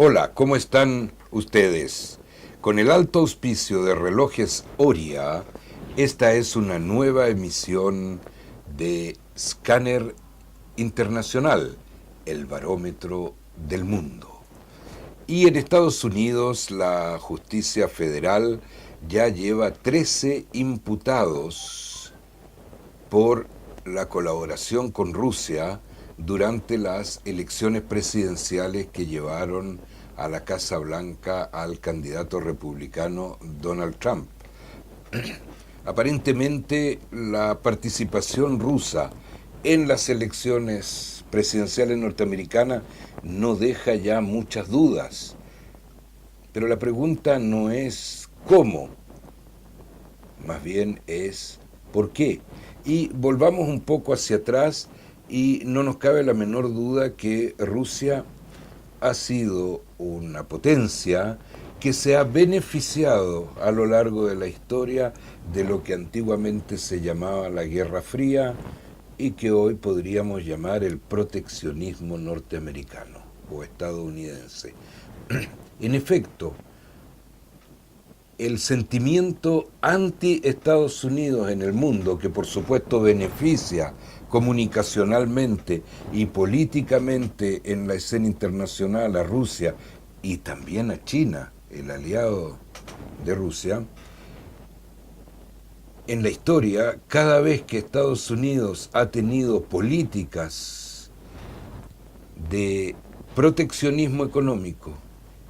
Hola, ¿cómo están ustedes? Con el alto auspicio de Relojes Oria, esta es una nueva emisión de Scanner Internacional, el barómetro del mundo. Y en Estados Unidos la justicia federal ya lleva 13 imputados por la colaboración con Rusia durante las elecciones presidenciales que llevaron a la Casa Blanca al candidato republicano Donald Trump. Aparentemente la participación rusa en las elecciones presidenciales norteamericanas no deja ya muchas dudas. Pero la pregunta no es cómo, más bien es por qué. Y volvamos un poco hacia atrás y no nos cabe la menor duda que Rusia ha sido una potencia que se ha beneficiado a lo largo de la historia de lo que antiguamente se llamaba la Guerra Fría y que hoy podríamos llamar el proteccionismo norteamericano o estadounidense. En efecto, el sentimiento anti-Estados Unidos en el mundo, que por supuesto beneficia comunicacionalmente y políticamente en la escena internacional a Rusia y también a China, el aliado de Rusia, en la historia, cada vez que Estados Unidos ha tenido políticas de proteccionismo económico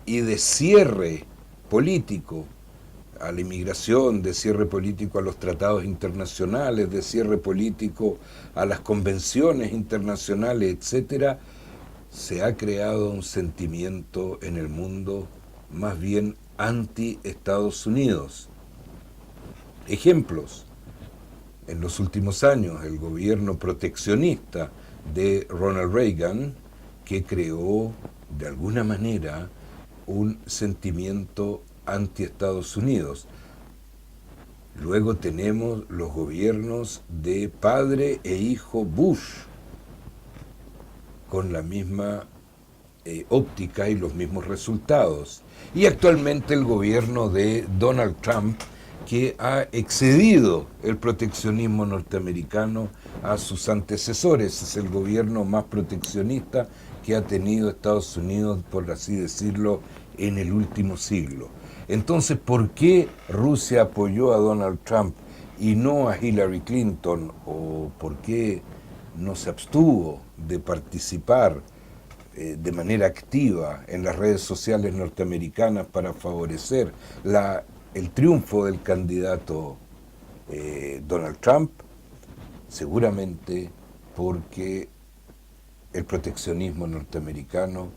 y de cierre político a la inmigración, de cierre político a los tratados internacionales, de cierre político a las convenciones internacionales, etcétera, se ha creado un sentimiento en el mundo más bien anti-Estados Unidos. Ejemplos: en los últimos años, el gobierno proteccionista de Ronald Reagan, que creó de alguna manera un sentimiento anti-Estados Unidos. Luego tenemos los gobiernos de padre e hijo Bush, con la misma óptica y los mismos resultados. Y actualmente el gobierno de Donald Trump, que ha excedido el proteccionismo norteamericano a sus antecesores. Es el gobierno más proteccionista que ha tenido Estados Unidos, por así decirlo, en el último siglo. Entonces, ¿por qué Rusia apoyó a Donald Trump y no a Hillary Clinton? ¿O por qué no se abstuvo de participar de manera activa en las redes sociales norteamericanas para favorecer el triunfo del candidato Donald Trump? Seguramente porque el proteccionismo norteamericano,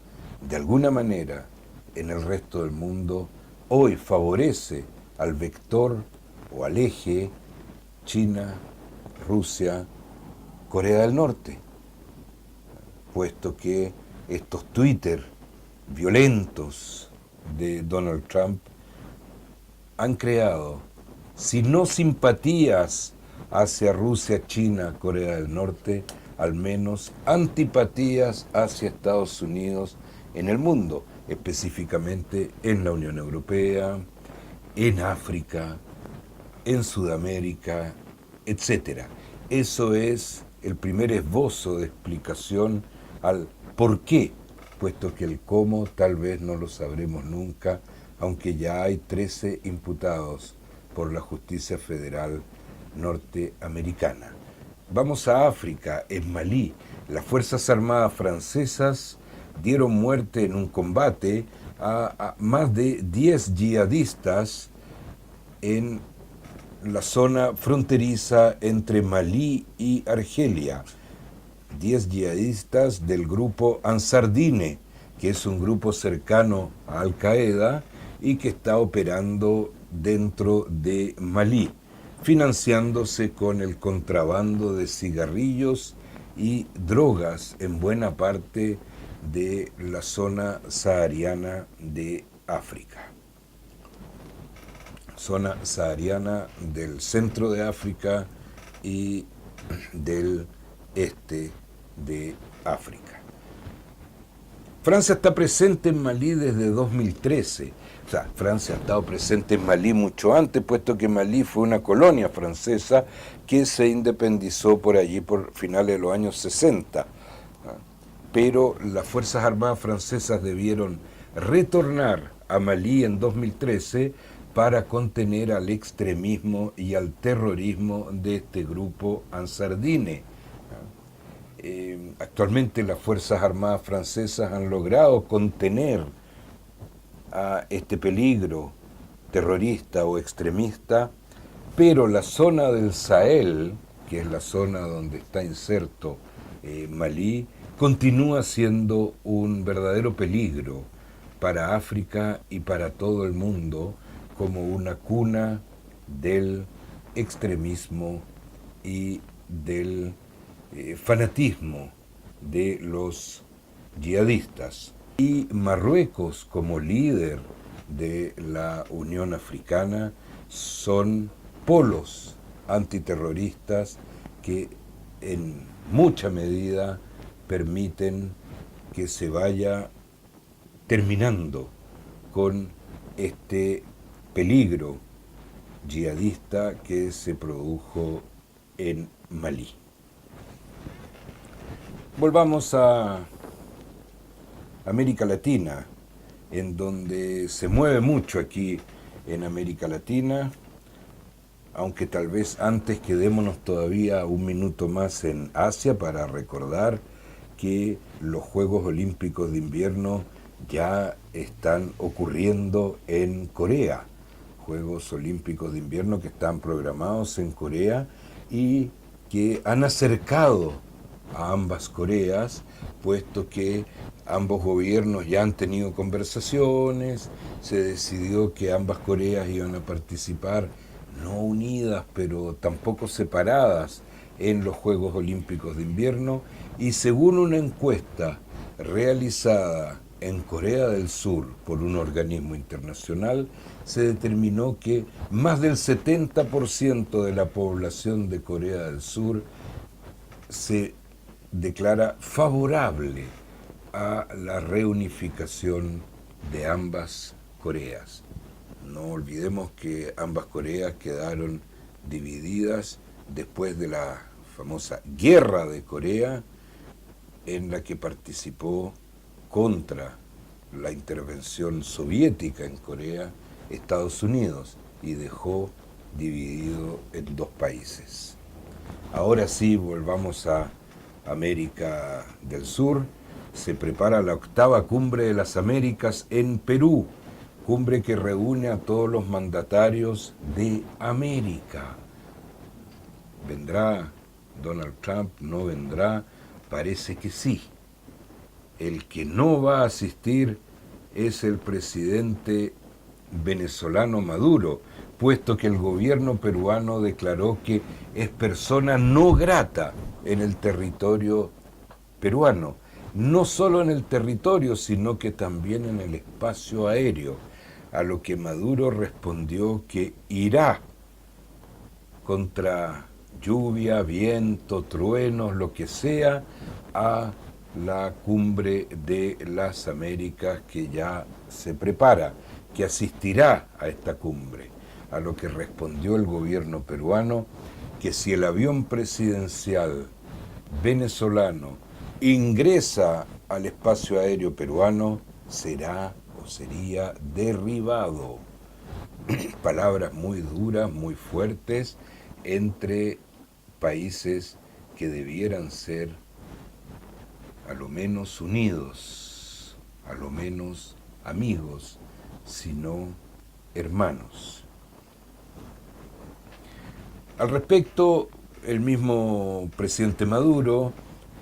de alguna manera, en el resto del mundo, hoy favorece al vector o al eje China, Rusia, Corea del Norte, puesto que estos Twitter violentos de Donald Trump han creado, si no simpatías hacia Rusia, China, Corea del Norte, al menos antipatías hacia Estados Unidos en el mundo, específicamente en la Unión Europea, en África, en Sudamérica, etc. Eso es el primer esbozo de explicación al por qué, puesto que el cómo tal vez no lo sabremos nunca, aunque ya hay 13 imputados por la justicia federal norteamericana. Vamos a África. En Malí, las Fuerzas Armadas francesas dieron muerte en un combate a más de 10 yihadistas en la zona fronteriza entre Malí y Argelia. 10 yihadistas del grupo Ansar Dine, que es un grupo cercano a Al Qaeda y que está operando dentro de Malí, financiándose con el contrabando de cigarrillos y drogas en buena parte de la zona sahariana de África. Zona sahariana del centro de África y del este de África. Francia está presente en Malí desde 2013. O sea, Francia ha estado presente en Malí mucho antes, puesto que Malí fue una colonia francesa que se independizó por allí por finales de los años 60. Pero las Fuerzas Armadas francesas debieron retornar a Malí en 2013 para contener al extremismo y al terrorismo de este grupo Ansardine. Actualmente las Fuerzas Armadas francesas han logrado contener a este peligro terrorista o extremista, pero la zona del Sahel, que es la zona donde está inserto Malí, continúa siendo un verdadero peligro para África y para todo el mundo, como una cuna del extremismo y del fanatismo de los yihadistas. Y Marruecos, como líder de la Unión Africana, son polos antiterroristas que en mucha medida permiten que se vaya terminando con este peligro yihadista que se produjo en Malí. Volvamos a América Latina, en donde se mueve mucho aquí en América Latina, aunque tal vez antes quedémonos todavía un minuto más en Asia para recordar que los Juegos Olímpicos de Invierno ya están ocurriendo en Corea. Juegos Olímpicos de Invierno que están programados en Corea y que han acercado a ambas Coreas, puesto que ambos gobiernos ya han tenido conversaciones, se decidió que ambas Coreas iban a participar, no unidas, pero tampoco separadas, en los Juegos Olímpicos de Invierno, y según una encuesta realizada en Corea del Sur por un organismo internacional, se determinó que más del 70% de la población de Corea del Sur se declara favorable a la reunificación de ambas Coreas. No olvidemos que ambas Coreas quedaron divididas después de la famosa Guerra de Corea, en la que participó contra la intervención soviética en Corea Estados Unidos y dejó dividido en dos países. Ahora sí, volvamos a América del Sur. Se prepara la 8ª Cumbre de las Américas en Perú, cumbre que reúne a todos los mandatarios de América. ¿Vendrá Donald Trump? ¿No vendrá? Parece que sí. El que no va a asistir es el presidente venezolano Maduro, puesto que el gobierno peruano declaró que es persona no grata en el territorio peruano, no solo en el territorio, sino que también en el espacio aéreo, a lo que Maduro respondió que irá contra lluvia, viento, truenos, lo que sea, a la cumbre de las Américas que ya se prepara, que asistirá a esta cumbre, a lo que respondió el gobierno peruano que si el avión presidencial venezolano ingresa al espacio aéreo peruano, será o sería derribado. Palabras muy duras, muy fuertes, entre países que debieran ser a lo menos unidos, a lo menos amigos, sino hermanos. Al respecto, el mismo presidente Maduro,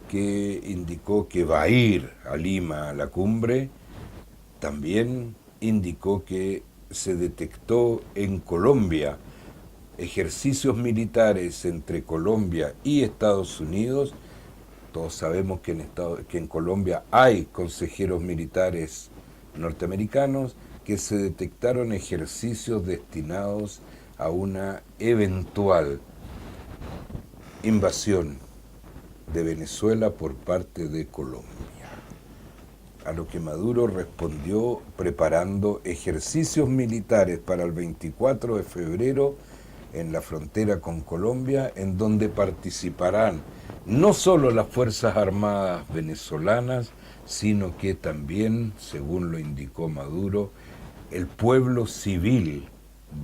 que indicó que va a ir a Lima a la cumbre, también indicó que se detectó en Colombia ejercicios militares entre Colombia y Estados Unidos. Todos sabemos que en Colombia hay consejeros militares norteamericanos, que se detectaron ejercicios destinados a una eventual invasión de Venezuela por parte de Colombia. a lo que Maduro respondió preparando ejercicios militares para el 24 de febrero en la frontera con Colombia, en donde participarán no solo las Fuerzas Armadas venezolanas, sino que también, según lo indicó Maduro, el pueblo civil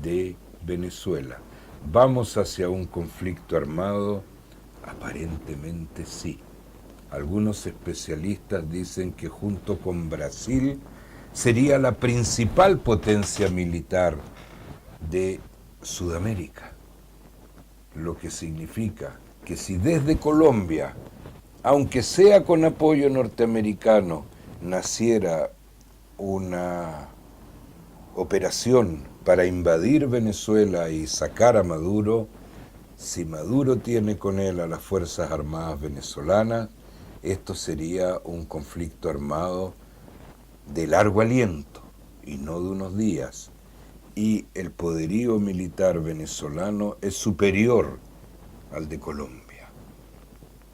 de Venezuela. ¿Vamos hacia un conflicto armado? Aparentemente sí. Algunos especialistas dicen que junto con Brasil sería la principal potencia militar de Sudamérica, lo que significa que si desde Colombia, aunque sea con apoyo norteamericano, naciera una operación para invadir Venezuela y sacar a Maduro, si Maduro tiene con él a las Fuerzas Armadas venezolanas, esto sería un conflicto armado de largo aliento y no de unos días. Y el poderío militar venezolano es superior al de Colombia.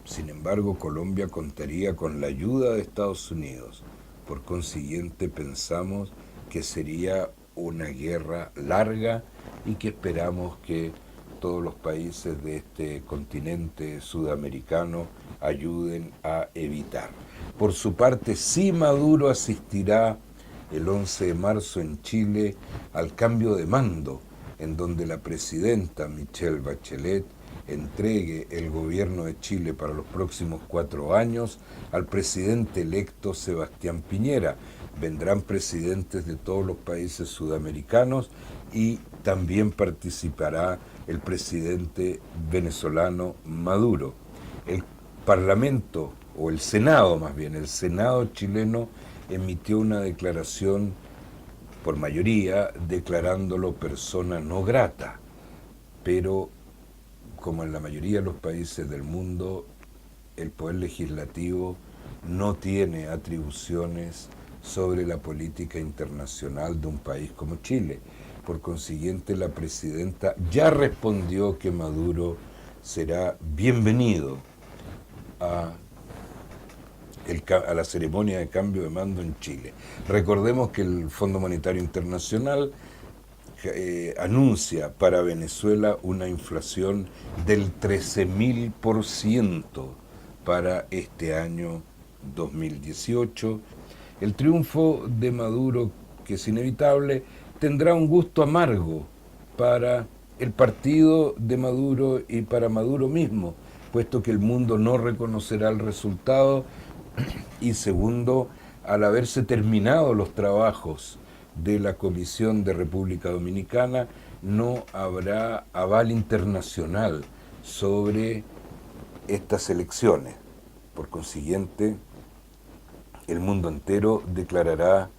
Sin embargo, Colombia contaría con la ayuda de Estados Unidos. Por consiguiente, pensamos que sería una guerra larga y que esperamos que todos los países de este continente sudamericano ayuden a evitar. Por su parte, sí, Maduro asistirá el 11 de marzo en Chile al cambio de mando, en donde la presidenta Michelle Bachelet entregue el gobierno de Chile para los próximos 4 años al presidente electo Sebastián Piñera. Vendrán presidentes de todos los países sudamericanos y también participará el presidente venezolano Maduro. El Parlamento, o el Senado más bien, el Senado chileno emitió una declaración por mayoría declarándolo persona no grata, pero como en la mayoría de los países del mundo, el poder legislativo no tiene atribuciones sobre la política internacional de un país como Chile. Por consiguiente, la presidenta ya respondió que Maduro será bienvenido a la ceremonia de cambio de mando en Chile. Recordemos que el Fondo Monetario Internacional anuncia para Venezuela una inflación del 13.000% para este año 2018. El triunfo de Maduro, que es inevitable, tendrá un gusto amargo para el partido de Maduro y para Maduro mismo, puesto que el mundo no reconocerá el resultado y segundo, al haberse terminado los trabajos de la Comisión de República Dominicana, no habrá aval internacional sobre estas elecciones. Por consiguiente, el mundo entero declarará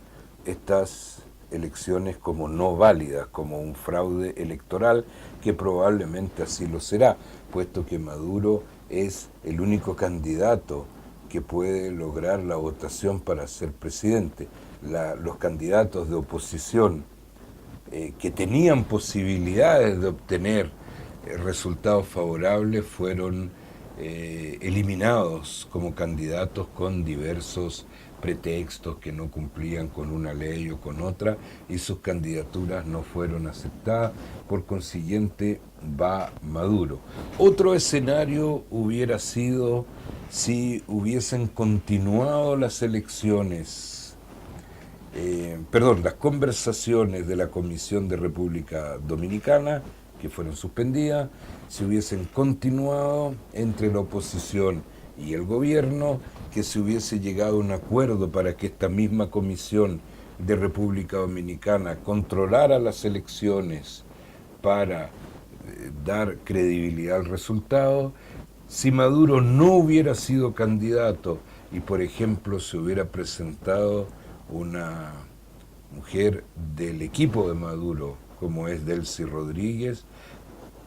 estas elecciones como no válidas, como un fraude electoral, que probablemente así lo será, puesto que Maduro es el único candidato que puede lograr la votación para ser presidente. Los candidatos de oposición que tenían posibilidades de obtener resultados favorables fueron eliminados como candidatos con diversos pretextos que no cumplían con una ley o con otra, y sus candidaturas no fueron aceptadas. Por consiguiente, va Maduro. Otro escenario hubiera sido si hubiesen continuado las elecciones, las conversaciones de la Comisión de República Dominicana, que fueron suspendidas, si hubiesen continuado entre la oposición y el gobierno, que se hubiese llegado a un acuerdo para que esta misma Comisión de República Dominicana controlara las elecciones para dar credibilidad al resultado. Si Maduro no hubiera sido candidato y, por ejemplo, se hubiera presentado una mujer del equipo de Maduro, como es Delcy Rodríguez,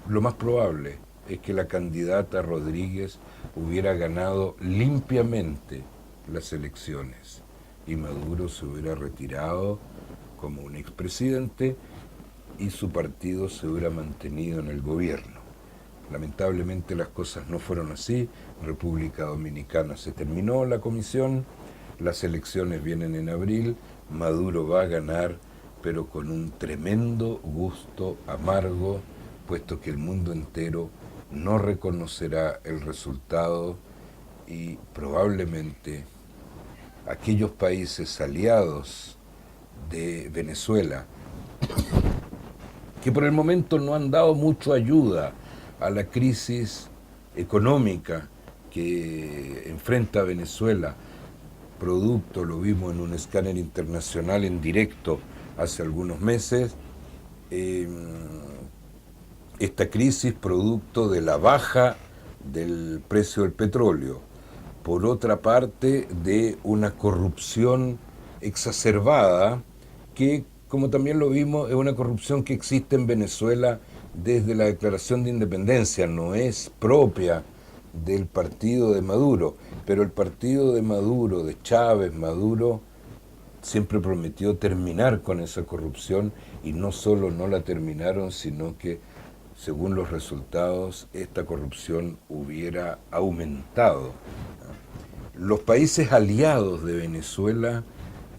lo más probable es que la candidata Rodríguez hubiera ganado limpiamente las elecciones y Maduro se hubiera retirado como un expresidente y su partido se hubiera mantenido en el gobierno. Lamentablemente las cosas no fueron así. En República Dominicana se terminó la comisión, las elecciones vienen en abril, Maduro va a ganar, pero con un tremendo gusto amargo, puesto que el mundo entero no reconocerá el resultado y probablemente aquellos países aliados de Venezuela, que por el momento no han dado mucha ayuda a la crisis económica que enfrenta Venezuela, producto, lo vimos en un escáner internacional en directo hace algunos meses, esta crisis producto de la baja del precio del petróleo, por otra parte de una corrupción exacerbada que, como también lo vimos, es una corrupción que existe en Venezuela desde la declaración de independencia, no es propia del partido de Maduro, pero el partido de Maduro, de Chávez, Maduro, siempre prometió terminar con esa corrupción y no solo no la terminaron, sino que, según los resultados, esta corrupción hubiera aumentado. Los países aliados de Venezuela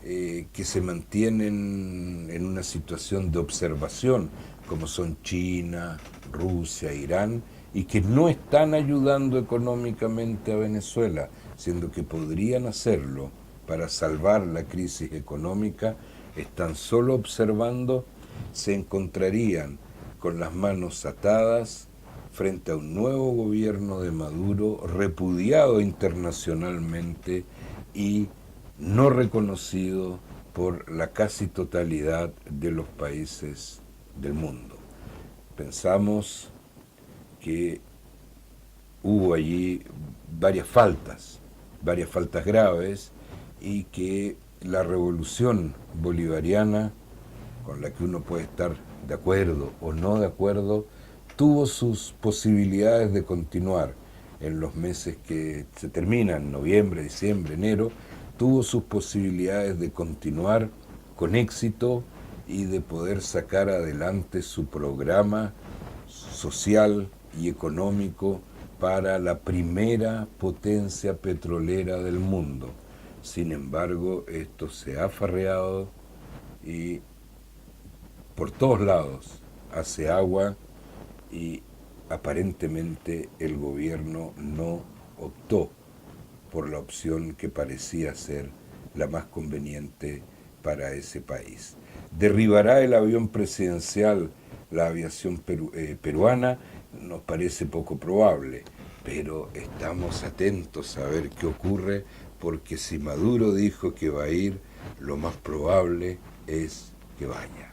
que se mantienen en una situación de observación, como son China, Rusia, Irán, y que no están ayudando económicamente a Venezuela, siendo que podrían hacerlo para salvar la crisis económica, están solo observando, se encontrarían con las manos atadas frente a un nuevo gobierno de Maduro repudiado internacionalmente y no reconocido por la casi totalidad de los países del mundo. Pensamos que hubo allí varias faltas graves y que la revolución bolivariana, con la que uno puede estar de acuerdo o no de acuerdo, tuvo sus posibilidades de continuar en los meses que se terminan, noviembre, diciembre, enero, tuvo sus posibilidades de continuar con éxito y de poder sacar adelante su programa social y económico para la primera potencia petrolera del mundo. Sin embargo, esto se ha farreado y por todos lados hace agua y aparentemente el gobierno no optó por la opción que parecía ser la más conveniente para ese país. ¿Derribará el avión presidencial la aviación peruana? Nos parece poco probable, pero estamos atentos a ver qué ocurre, porque si Maduro dijo que va a ir, lo más probable es que vaya.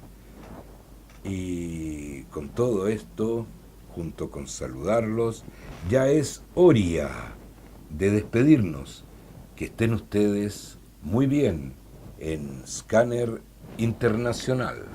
Y con todo esto, junto con saludarlos, ya es hora de despedirnos. Que estén ustedes muy bien en Scanner Internacional.